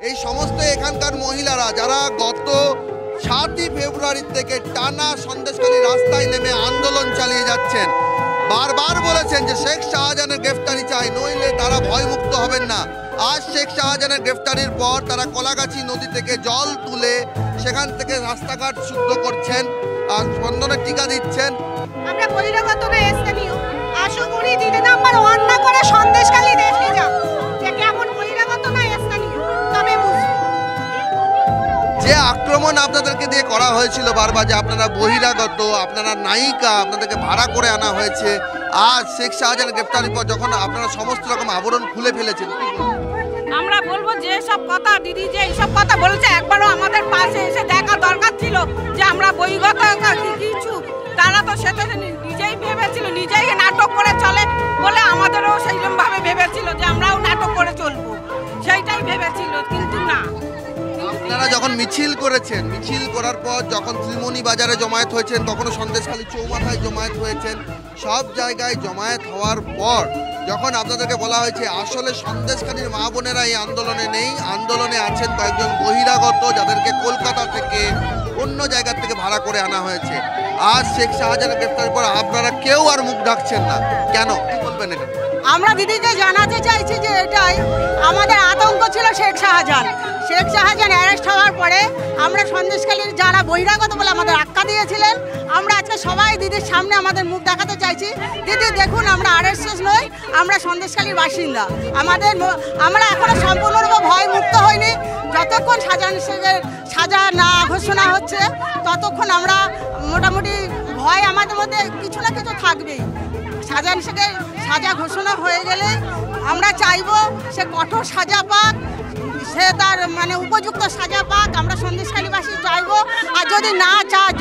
এই সমস্ত এখানকার মহিলারা যারা গত 7ই ফেব্রুয়ারি থেকে টানা সন্দেশখালী রাস্তায় নেমে আন্দোলন চালিয়ে যাচ্ছেন, বারবার বলেছেন যে শেখ শাহজাহানের গ্রেফতারি চাই, নইলে তারা ভয়মুক্ত হবেন না। আজ শেখ শাহজাহানের গ্রেফতারির পর তারা কলাগাছি নদী থেকে জল তুলে সেখান থেকে রাস্তাঘাট শুদ্ধ করছেন, আর স্পন্দনের টিকা দিচ্ছেন। আমরা বহিরাগত না স্থানীয়, আশা করি দিদি নাম্বার 1 না করে সন্দেশখালী দেখে যাও যে কেমন বহিরাগত না স্থানীয়, তবে বুঝবে। যে আক্রমণ আপনাদেরকে দিয়ে করা হয়েছিল বারবার যে আপনারা বহিরাগত, আপনারা নায়িকা, আপনাদেরকে ভাড়া করে আনা হয়েছে, আজ শেখ শাহজাহান গ্রেফতারির পর যখন আপনারা সমস্ত রকম আবরণ খুলে ফেলেছেন, আমরা বলবো যে সব কথা দিদি যে এইসব কথা বলছে একবারও আমাদের পাশে এসে দেখা দরকার ছিল যে আমরা বহিরাগত কিছু, তারা তো সেটা নিজেই ভেবেছিল, নিজেই নাটক করে চলে বলে আমাদেরও সেইরকম ভাবে ভেবেছিল যে আমরাও নাটক করে চলবো, সেইটাই ভেবেছিল, কিন্তু না। আপনারা যখন মিছিল করেছেন, মিছিল করার পর যখন ত্রিমণি বাজারে জমায়েত হয়েছেন, তখনও সন্দেশখালী চৌমাথায় জমায়েত হয়েছেন, সব জায়গায় জমায়েত হওয়ার পর যখন আপনাদেরকে বলা হয়েছে আসলে সন্দেশখালীর মা বোনেরা এই আন্দোলনে নেই, আন্দোলনে আছেন কয়েকজন বহিরাগত যাদেরকে কলকাতা থেকে অন্য জায়গা থেকে ভাড়া করে আনা হয়েছে, আজ শেখ শাহজাহানের গ্রেফতারের পর আপনারা কেউ আর মুখ ঢাকছেন না, কেন? কি বলবেন এটা? আমরা দিদিকে জানাতে চাইছি যে এটাই আমাদের আতঙ্ক ছিল। শেখ শাহজাহান অ্যারেস্ট হওয়ার পরে আমরা সন্দেশখালীর যারা বহিরাগত বলে আমাদের আক্কা দিয়েছিলেন, আমরা আজকে সবাই দিদির সামনে আমাদের মুখ দেখাতে চাইছি। দিদি দেখুন, আমরা আরএসএস নই, আমরা সন্দেশখালীর বাসিন্দা। আমরা এখনো সম্পূর্ণরূপে ভয় মুক্ত হইনি। যতক্ষণ সাজা না ঘোষণা হচ্ছে ততক্ষণ আমরা মোটামুটি ভয় আমাদের মধ্যে কিছু না কিছু থাকবেই। সাজা ঘোষণা হয়ে গেলে আমরা চাইবো সে কঠোর সাজা পাক, সে তার উপযুক্ত সাজা পাক, আমরা সন্দেশখালীবাসী চাইবো। আর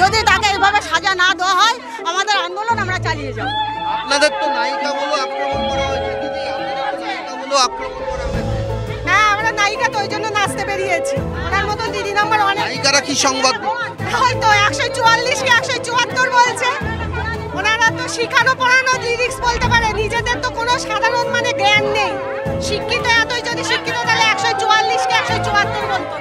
যদি তাকে এইভাবে সাজা না দেওয়া হয়, আমাদের আন্দোলন আমরা চালিয়ে যাব। আপনাদের তো নায়িকা বলে আক্রমণ করা হয়েছে দিদি, আপনাদের তো নায়িকা বলে আক্রমণ করা হয়েছে। হ্যাঁ, আমরা নায়িকা তো ওই জন্য নাচতে বেরিয়েছি। ওনার মতন দিদি নাম্বার অনেক নায়িকারা কি সংবাদ হয়তো 144 কে 174 বলছে। ওনারা তো শিখানো পড়ানো লিরিক্স বলতে পারে, নিজেদের তো কোনো সাধারণ জ্ঞান নেই। শিক্ষিত এতই যদি শিক্ষিত তাহলে 144 কে 174 বলতো।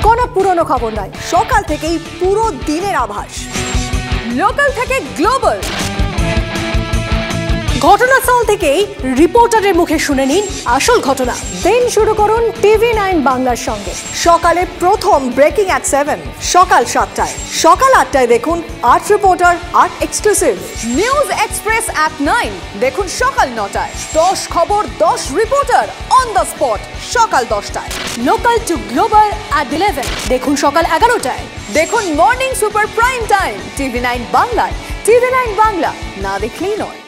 কোনো পুরনো খবর নয়, সকাল থেকেই পুরো দিনের আভাস, লোকাল থেকে গ্লোবাল। ঘটনাস্থল থেকেই রিপোর্টারের মুখে শুনে নিন আসল ঘটনা। দিন শুরু করুন TV9 বাংলার সঙ্গে। সকালে প্রথম ব্রেকিং অ্যাট 7, সকাল 7টায়, সকাল 8টায় দেখুন 8 reporter 8 exclusive. News express at 9 দেখুন সকাল 9টায়। 10 খবর 10 রিপোর্টার অন দ্য স্পট সকাল 10টায়। লোকাল টু গ্লোবাল অ্যাট 11 দেখুন সকাল 11টায়। দেখুন morning super prime time TV9 বাংলায়। TV9 বাংলা না দেখলেই নয়।